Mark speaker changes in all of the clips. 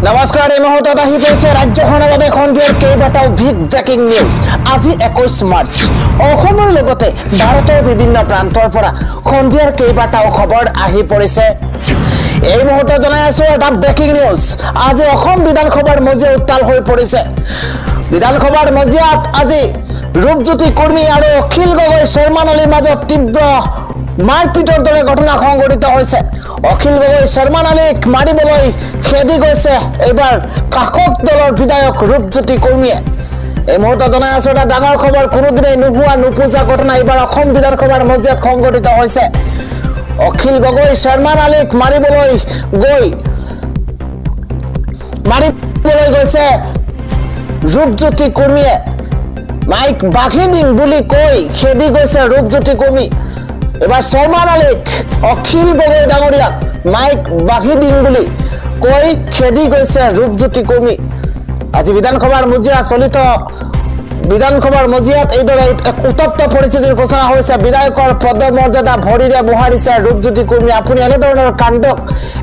Speaker 1: নমস্কাৰ এই মুহূৰ্তত আহি পৰিছে ৰাজ্যখনৰ বাবে সন্ধিয়াৰ কেইবাটাও বিগ ব্ৰেকিং নিউজ। আজি 21 মাৰ্চ অসমৰ লগতে ভাৰতৰ বিভিন্ন প্ৰান্তৰ পৰা সন্ধিয়াৰ কেইবাটাও খবৰ আহি পৰিছে। এই মুহূৰ্তত জনাই আছো এটা ব্ৰেকিং নিউজ। আজি অসম বিধানসভাৰ মজিয়া উত্তাল হৈ পৰিছে। বিধানসভাৰ মজিয়াত আজি ৰূপজ্যোতি কুৰ্মী আৰু অখিল গগৈ শৰ্মান আলীৰ মাজত তীব্ৰ মাৰপিটৰ দৰে ঘটনা সংঘটিত হৈছে। অখিল গগৈ শৰ্মান আলীক মাৰিবলৈ খেদি গৈছে এইবাৰ কাকক দলৰ বিধায়ক ৰূপজ্যোতি কুৰ্মীয়ে। এই মুহূৰ্তত জনাই আছো এটা ডাঙৰ খবৰ। কোনোদিনেই নোহোৱা নোপোজা ঘটনা এইবাৰ অসম বিধানসভাৰ মজিয়াত সংঘটিত হৈছে। অখিল গগৈ শৰ্মান আলীক মাৰিবলৈ গৈছে ৰূপজ্যোতি কুৰ্মীয়ে। মাইক বাঘি দিং বুলি কৈ খেদি গৈছে ৰূপজ্যোতি কুৰ্মী। এবাৰ শৰ্মান আলীক অখিল গগৈ ডাঙৰীয়াক মাইক বাঘি দিং বুলি কৈ খেদি গৈছে ৰূপজ্যোতি কুৰ্মী। আজি বিধানসভাৰ মজিয়াত চলিত বিধানসভাৰ মজিয়াত এইদৰে এক উত্তপ্ত পৰিস্থিতিৰ ঘোষণা হৈছে। বিধায়কৰ পদমৰ্যাদা ভৰিৰে মোহাৰিছে ৰূপজ্যোতি কুৰ্মী। আপুনি এনেধৰণৰ কাণ্ডক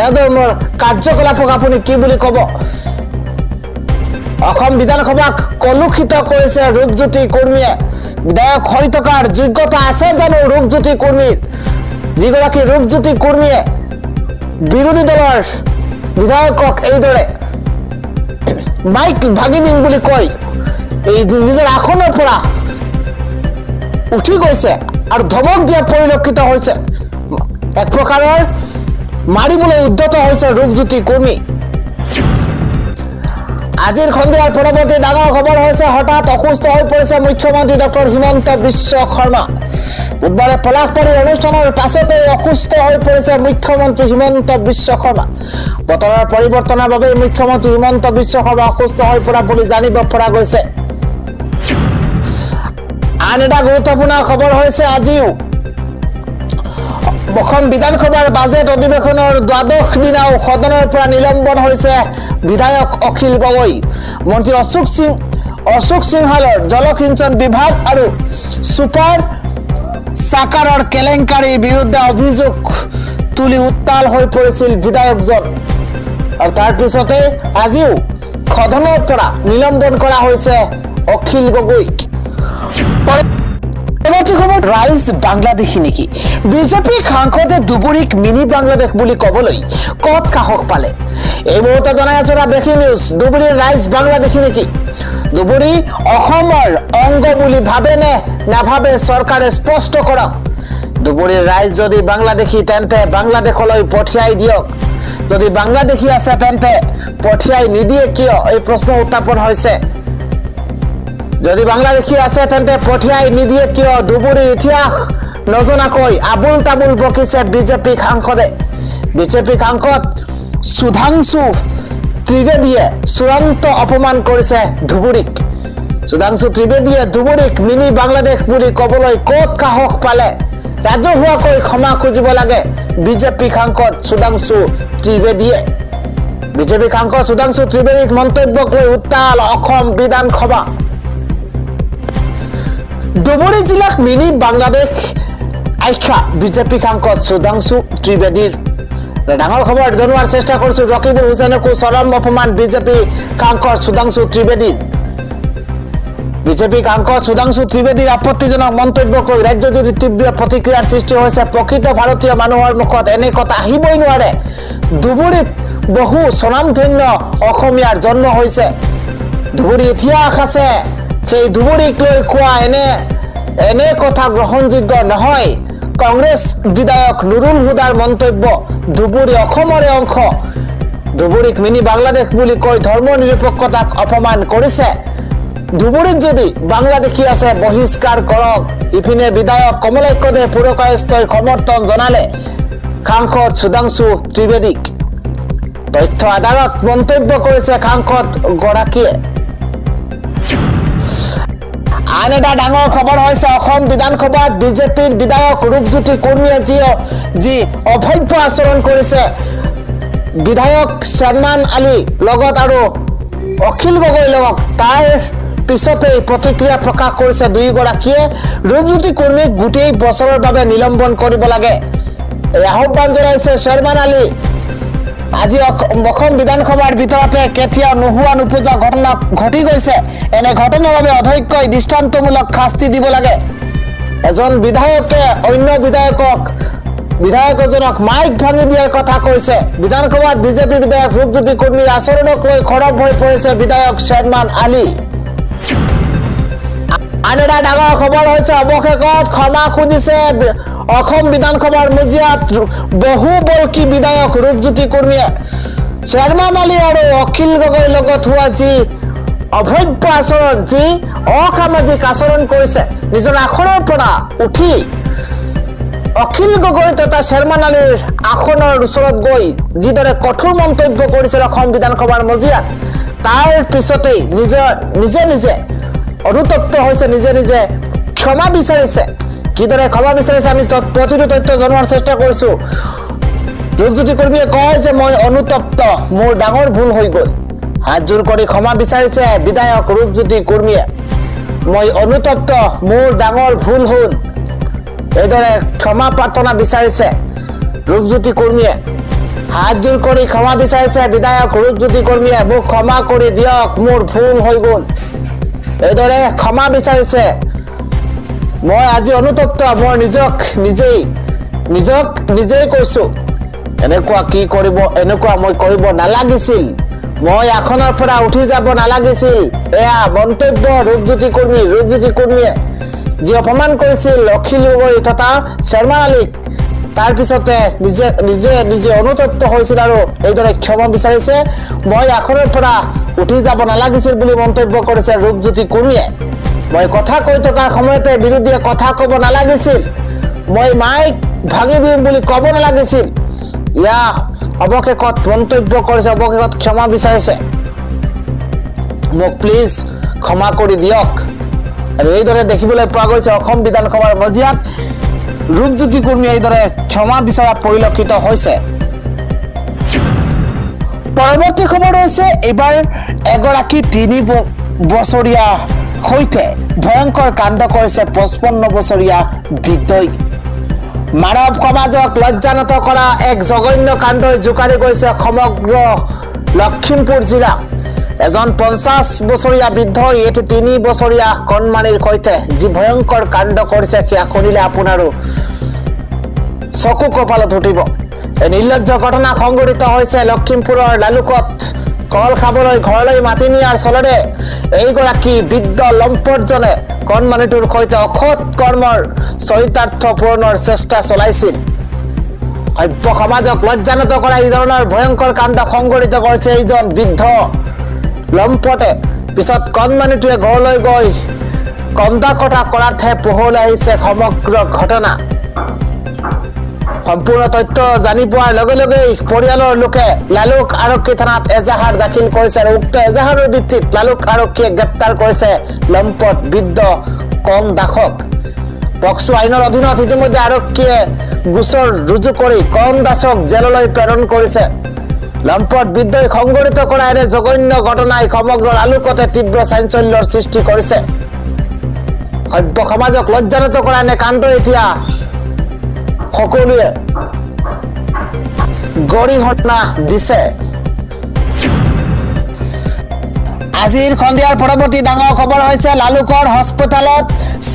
Speaker 1: এনেধৰণৰ কাৰ্যকলাপক আপুনি কি বুলি ক'ব? অসম বিধানসভাক কলুষিত কৰিছে ৰূপজ্যোতি কুৰ্মীয়ে। বিধায়ক হৈ থকাৰ যোগ্যতা আছে জানো ৰূপজ্যোতি কুৰ্মীৰ? যিগৰাকী ৰূপজ্যোতি কুৰ্মীয়ে বিৰোধী দলৰ বিধায়কক এইদৰে মাইক ভাগি দিম বুলি কৈ এই নিজৰ আসনৰ পৰা উঠি গৈছে আৰু ধমক দিয়া পৰিলক্ষিত হৈছে। এক প্ৰকাৰৰ মাৰিবলৈ উদ্যত হৈছে ৰূপজ্যোতি কুৰ্মী। আজিৰ সন্ধিয়াৰ পৰৱৰ্তী ডাঙৰ খবৰ হৈছে হঠাৎ অসুস্থ হৈ পৰিছে মুখ্যমন্ত্ৰী ডক্টৰ হিমন্ত বিশ্ব শৰ্মা। বুধবাৰে পলাশবাৰীৰ অনুষ্ঠানৰ পাছতে অসুস্থ হৈ পৰিছে মুখ্যমন্ত্ৰী হিমন্ত বিশ্ব শৰ্মা। বতৰৰ পৰিৱৰ্তনৰ বাবে মুখ্যমন্ত্ৰী হিমন্ত বিশ্ব শৰ্মা অসুস্থ হৈ পৰা বুলি জানিব পৰা গৈছে। আন এটা গুৰুত্বপূৰ্ণ খবৰ হৈছে আজিও অসম বিধানসভাৰ বাজেট অধিৱেশনৰ দ্বাদশ দিনাও সদনৰ পৰা নিলম্বন হৈছে বিধায়ক অখিল গগৈ। মন্ত্ৰী অশোক সিংহালৰ জলসিঞ্চন বিভাগ আৰু ছুপাৰ চাকাৰৰ কেলেংকাৰীৰ বিৰুদ্ধে অভিযোগ তুলি উত্তাল হৈ পৰিছিল বিধায়কজন। আৰু তাৰ পিছতে আজিও সদনৰ পৰা নিলম্বন কৰা হৈছে অখিল গগৈক। ৰাইজ বাংলাদেশী নেকি? বিজেপি সাংসদে দুবুৰীক মিনি বাংলাদেশ বুলি কবলৈ কত সাহস পালে? এই মুহূৰ্তত জনাই আছো এটা ব্ৰেকিং নিউজ। দুবুৰীৰ ৰাইজ বাংলাদেশী নেকি? দুবুৰী অসমৰ অংগ বুলি ভাবে নে নাভাবে চৰকাৰে স্পষ্ট কৰক। দুবুৰীৰ ৰাইজ যদি বাংলাদেশী তেন্তে বাংলাদেশলৈ পঠিয়াই দিয়ক। যদি বাংলাদেশী আছে তেন্তে পঠিয়াই নিদিয়ে কিয়? এই প্ৰশ্ন উত্থাপন হৈছে। যদি বাংলাদেশী আছে তেন্তে পঠিয়াই নিদিয়ে কিয়? দুবুৰীৰ ইতিহাস নজনাকৈ আবুল তাবুল বকিছে বিজেপি সাংসদে। বিজেপি সাংসদ সুধাংশু ত্ৰিবেদীয়ে চূড়ান্ত অপমান কৰিছে ধুবুৰীক। সুধাংশু ত্ৰিবেদীয়ে ধুবুৰীক মিনি বাংলাদেশ বুলি কবলৈ কত সাহস পালে? ৰাজহুৱাকৈ ক্ষমা খুজিব লাগে বিজেপি সাংসদ সুধাংশু ত্ৰিবেদীয়ে। বিজেপি সাংসদ সুধাংশু ত্ৰিবেদীক মন্তব্যক লৈ উত্তাল অসম বিধানসভা। ধুবুৰী জিলাক মিনি বাংলাদেশ আখ্যা বিজেপি সাংসদ সুধাংশু ত্ৰিবেদীৰ। ডাঙৰ খবৰ জনোৱাৰ চেষ্টা কৰিছো। ৰকিবুল হুছেইনকো চৰম অপমান বিজেপি সাংসদ সুধাংশু ত্ৰিবেদীৰ। বিজেপি সাংসদ সুধাংশু ত্ৰিবেদীৰ আপত্তিজনক মন্তব্যক লৈ ৰাজ্যজুৰি তীব্ৰ প্ৰতিক্ৰিয়াৰ সৃষ্টি হৈছে। প্ৰকৃত ভাৰতীয় মানুহৰ মুখত এনে কথা আহিবই নোৱাৰে। ধুবুৰীত বহু স্বনামধন্য অসমীয়াৰ জন্ম হৈছে। ধুবুৰী ইতিহাস আছে। সেই ধুবুৰীক লৈ কোৱা এনে কথা গ্ৰহণযোগ্য নহয়। কংগ্ৰেছ বিধায়ক নুৰুল হুদাৰ মন্তব্য ধুবুৰী অসমৰে অংশ। ধুবুৰীক মিনি বাংলাদেশ বুলি কৈ ধৰ্ম নিৰপেক্ষতাক অপমান কৰিছে। ধুবুৰীত যদি বাংলাদেশী আছে বহিষ্কাৰ কৰক। ইপিনে বিধায়ক কমলাক্ষ দে পুৰকায়স্থই সমৰ্থন জনালে সাংসদ সুধাংশু ত্ৰিবেদীক। তথ্য আধাৰত মন্তব্য কৰিছে সাংসদ গৰাকীয়ে। আন এটা ডাঙৰ খবৰ হৈছে অসম বিধানসভাত বিজেপিৰ বিধায়ক ৰূপজ্যোতি কুৰ্মীয়ে যি অভব্য আচৰণ কৰিছে বিধায়ক শৰ্মান আলী লগত আৰু অখিল গগৈৰ লগত, তাৰ পিছতেই প্ৰতিক্ৰিয়া প্ৰকাশ কৰিছে দুয়োগৰাকীয়ে। ৰূপজ্যোতি কুৰ্মীক গোটেই বছৰৰ বাবে নিলম্বন কৰিব লাগে এই আহ্বান জনাইছে শৰ্মান আলী। আজি অসম বিধানসভাৰ ভিতৰতে কেতিয়াও নোহোৱা নোপোজা ঘটনা ঘটি গৈছে। এনে ঘটনাৰ বাবে অধ্যক্ষই দৃষ্টান্তমূলক শাস্তি দিব লাগে। এজন বিধায়কে অন্য বিধায়কজনক মাইক ভাঙি দিয়াৰ কথা কৈছে। বিধানসভাত বিজেপি বিধায়ক ৰূপজ্যোতি কুৰ্মীৰ আচৰণক লৈ খৰব হৈ পৰিছে বিধায়ক শ্বেৰমান আলী। আন এটা ডাঙৰ খবৰ হৈছে অৱশেষত ক্ষমা খুজিছে অসম বিধানসভাৰ মজিয়াত বহুবল্কী বিধায়ক ৰূপজ্যোতি কুৰ্মীয়ে। শ্বেৰমান আলী আৰু অখিল গগৈৰ লগত হোৱা যি অভব্য আচৰণ, যি অসামাজিক আচৰণ কৰিছে, নিজৰ আসনৰ পৰা উঠি অখিল গগৈ তথা শ্বেৰমান আলীৰ আসনৰ ওচৰত গৈ যিদৰে কঠোৰ মন্তব্য কৰিছিল অসম বিধানসভাৰ মজিয়াত, তাৰ পিছতেই নিজে অনুতপ্ত হৈছে, নিজে ক্ষমা বিচাৰিছে। কিদৰে ক্ষমা বিচাৰিছে আমি প্ৰতিটো তথ্য জনোৱাৰ চেষ্টা কৰিছো। ৰূপজ্যোতি কুৰ্মীয়ে কয় যে মই অনুতপ্ত, মোৰ ডাঙৰ ভুল হৈ গ'ল। হাত জোৰ কৰি ক্ষমা বিচাৰিছে বিধায়ক ৰূপজ্যোতি কুৰ্মীয়ে। মই অনুতপ্ত, মোৰ ডাঙৰ ভুল হ'ল। এইদৰে ক্ষমা প্ৰাৰ্থনা বিচাৰিছে ৰূপজ্যোতি কুৰ্মীয়ে। হাত জোৰ কৰি ক্ষমা বিচাৰিছে বিধায়ক ৰূপজ্যোতি কুৰ্মীয়ে। মোক ক্ষমা কৰি দিয়ক, মোৰ ভুল হৈ গ'ল। এইদৰে ক্ষমা বিচাৰিছে। মই আজি অনুতপ্ত, মই নিজেই কৈছো এনেকুৱা মই কৰিব নালাগিছিল, মই আসনৰ পৰা উঠি যাব নালাগিছিল। এয়া মন্তব্য ৰূপজ্যোতি কুৰ্মীয়ে যি অপমান কৰিছিল অখিল গগৈ তথা শ্বেৰমান আলীক, তাৰ পিছতে নিজে অনুতপ্ত হৈছিল আৰু এইদৰে ক্ষমা বিচাৰিছে। মই আসনৰ পৰা উঠি যাব নালাগিছিল বুলি মন্তব্য কৰিছে ৰূপজ্যোতি কুৰ্মীয়ে। মই কথা কৈ থকাৰ সময়তে বিৰোধীয়ে কথা ক'ব নালাগিছিল, মই মাইক ভাঙি দিম বুলি ক'ব নালাগিছিল। ইয়াক অৱশেষত মন্তব্য কৰিছে, অৱশেষত ক্ষমা বিচাৰিছে। মোক প্লিজ ক্ষমা কৰি দিয়ক। আৰু এইদৰে দেখিবলৈ পোৱা গৈছে অসম বিধানসভাৰ মজিয়াত ৰূপজ্যোতি কুৰ্মীয়ে এইদৰে ক্ষমা বিচৰা পৰিলক্ষিত হৈছে। পৰৱৰ্তী খবৰ হৈছে এইবাৰ এগৰাকী 3 বছৰীয়া সৈতে ভয়ংকৰ কাণ্ড কৰিছে 55 বছৰীয়া বৃদ্ধই। মানৱ সমাজক লজ্জানত কৰা এক জঘন্য কাণ্ডই জোকাৰি গৈছে সমগ্ৰ লখিমপুৰ জিলা। এজন 50 বছৰীয়া বৃদ্ধই এটি 3 বছৰীয়া কণমানিৰ সৈতে যি ভয়ংকৰ কাণ্ড কৰিছে সেয়া শুনিলে আপোনাৰো চকু কপালত উঠিব। এই নিৰ্লজ্জ ঘটনা সংঘটিত হৈছে লখিমপুৰৰ লালুকত। কল খাবলৈ ঘৰলৈ মাতি নিয়াৰ চলতে এইগৰাকী বৃদ্ধ লম্পটজনে কণমানিটোৰ সৈতে অসৎ কৰ্মৰ চৰিতাৰ্থ পূৰণৰ চেষ্টা চলাইছিল। সভ্য সমাজক লজ্জানত কৰা এই ধৰণৰ ভয়ংকৰ কাণ্ড সংঘটিত কৰিছে এইজন বৃদ্ধ লম্পটে। পিছত কণমানিটোৱে ঘৰলৈ গৈ কন্দা কটা কৰাতহে পোহৰলৈ আহিছে সমগ্ৰ ঘটনা। সম্পূৰ্ণ তথ্য জানি পোৱাৰ লগে লগেই পৰিয়ালৰ লোকে লালুক আৰক্ষী থানাত এজাহাৰ দাখিল কৰিছে আৰু উক্ত এজাহাৰৰ ভিত্তিত লালুক আৰক্ষীয়ে গ্ৰেপ্তাৰ কৰিছে লম্পট বৃদ্ধ কণ দাসক। পক্সো আইনৰ অধীনত ইতিমধ্যে আৰক্ষীয়ে গোচৰ ৰুজু কৰি কণ দাসক জেললৈ প্ৰেৰণ কৰিছে। লম্পট বৃদ্ধই সংঘটিত কৰা এনে জঘন্য ঘটনাই সমগ্ৰ লালুকতে তীব্ৰ চাঞ্চল্যৰ সৃষ্টি কৰিছে। সভ্য সমাজক লজ্জানত কৰা এনে কাণ্ড এতিয়া সকলোৱে গৰিহণা দিছে। আজিৰ সন্ধিয়াৰ পৰৱৰ্তী ডাঙৰ খবৰ হৈছে লালুকৰ হস্পিটেলত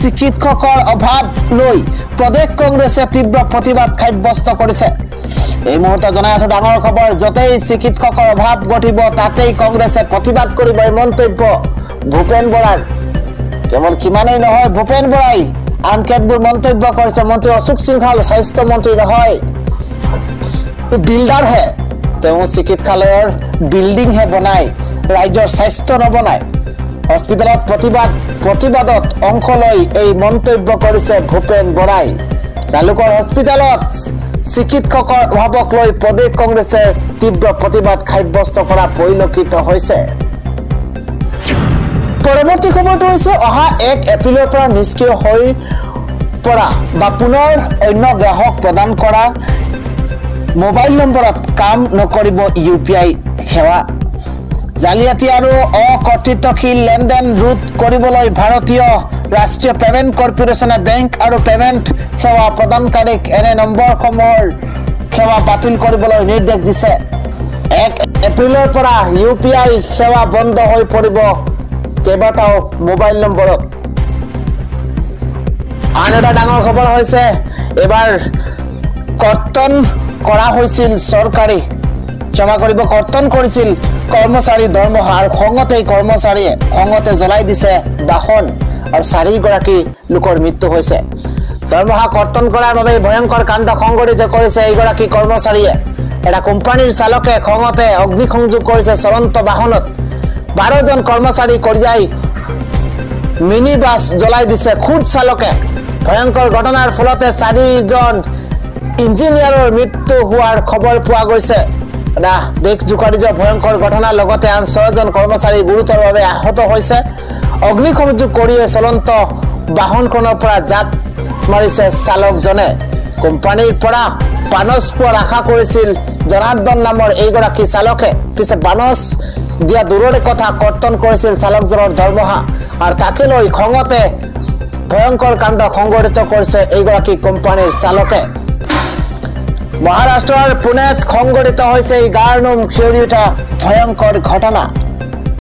Speaker 1: চিকিৎসকৰ অভাৱ লৈ প্ৰদেশ কংগ্ৰেছে তীব্ৰ প্ৰতিবাদ সাব্যস্ত কৰিছে। এই মুহূৰ্তত জনাই আছো ডাঙৰ খবৰ, য'তেই চিকিৎসকৰ অভাৱ ঘটিব তাতেই কংগ্ৰেছে প্ৰতিবাদ কৰিব। এই মন্তব্য ভূপেন বৰাৰ। কেৱল সিমানেই নহয়, ভূপেন বৰাই আন কেতবোৰ মন্তব্য কৰিছে। মন্ত্ৰী অশোক সিংহাল স্বাস্থ্য মন্ত্ৰী নহয়, বিল্ডাৰহে। তেওঁ চিকিৎসালয়ৰ বিল্ডিংহে বনায়, ৰাজ্যৰ স্বাস্থ্য নবনায়। হস্পিটেলত প্ৰতিবাদত অংশ লৈ এই মন্তব্য কৰিছে ভূপেন বৰাই। লালুকৰ হস্পিটেলত চিকিৎসকৰ অভাৱক লৈ প্ৰদেশ কংগ্ৰেছে তীব্ৰ প্ৰতিবাদ সাব্যস্ত কৰা পৰিলক্ষিত হৈছে। পৰৱৰ্তী খবৰটো হৈছে অহা 1 এপ্ৰিলৰ পৰা নিষ্ক্ৰিয় হৈ পৰা বা পুনৰ অন্য গ্ৰাহক প্ৰদান কৰা মোবাইল নম্বৰত কাম নকৰিব UPI সেৱা। জালিয়াতি আৰু অকৰ্তৃত্বশীল লেনদেন ৰোধ কৰিবলৈ ভাৰতীয় ৰাষ্ট্ৰীয় পেমেণ্ট কৰ্পোৰেচনে বেংক আৰু পেমেণ্ট সেৱা প্ৰদানকাৰীক এনে নম্বৰসমূহৰ সেৱা বাতিল কৰিবলৈ নিৰ্দেশ দিছে। 1 এপ্ৰিলৰ পৰা UPI সেৱা বন্ধ হৈ পৰিব কেইবাটাও মোবাইল নম্বৰত। আন এটা ডাঙৰ খবৰ হৈছে এবাৰ কৰ্তন কৰা হৈছিল চৰকাৰী কৰ্তন কৰিছিল কৰ্মচাৰী দৰমহা আৰু খঙতে জ্বলাই দিছে বাহন আৰু 4 গৰাকী লোকৰ মৃত্যু হৈছে। দৰমহা কৰ্তন কৰাৰ বাবে ভয়ংকৰ কাণ্ড সংঘটিত কৰিছে এইগৰাকী কৰ্মচাৰীয়ে। এটা কোম্পানীৰ চালকে খঙতে অগ্নিসংযোগ কৰিছে চলন্ত বাহনত। 12 জন কৰ্মচাৰী কঢ়িয়াই মিনি বাছ জ্বলাই দিছে খুদ চালকে। ভয়ংকৰ ঘটনাৰ ফলতে 4 জন ইঞ্জিনিয়াৰৰ মৃত্যু হোৱাৰ খবৰ পোৱা গৈছে। এটা দেশ জোকাৰি যোৱা ভয়ংকৰ ঘটনাৰ লগতে আন 6 জন কৰ্মচাৰী গুৰুতৰভাৱে আহত হৈছে। অগ্নিসংযোগ কৰিয়ে চলন্ত বাহনখনৰ পৰা জাপ মাৰিছে চালকজনে। কোম্পানীৰ পৰা বানচ পোৱাৰ আশা কৰিছিল জনাৰ্দন নামৰ এইগৰাকী চালকে। পিছে বানচ দিয়া দূৰৰে কথা কৰ্তন কৰিছিল চালকজনৰ দৰমহা আৰু তাকে লৈ খঙতে ভয়ংকৰ কাণ্ড সংঘটিত কৰিছে এইগৰাকী কোম্পানীৰ চালকে। মহাৰাষ্ট্ৰৰ পুনেত সংঘটিত হৈছে এই গাৰ নোম শিয়ৰি উঠা ভয়ংকৰ ঘটনা।